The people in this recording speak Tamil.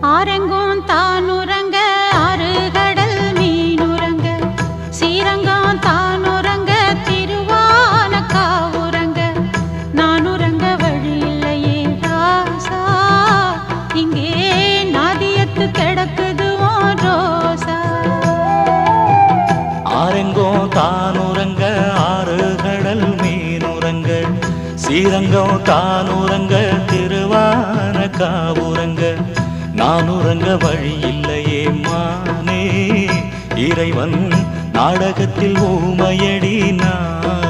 ஆரெங்கும் தானுறங்க ஆறுகடல் மீனுறங்க சீரங்கம் தானுறங்க திருவான காவுறங்க நானுறங்க வழி இல்லையே ராசா இங்கே நாதியத்து கிடக்குது ரோசா ஆரெங்கும் தானுறங்க ஆறுகடல் மீனுறங்க சீரங்கம் தானுறங்க திருவான காவுறங்க நானுறங்க வழி இல்லையே மானே இறைவன் நாடகத்தில் ஊமையடி நான்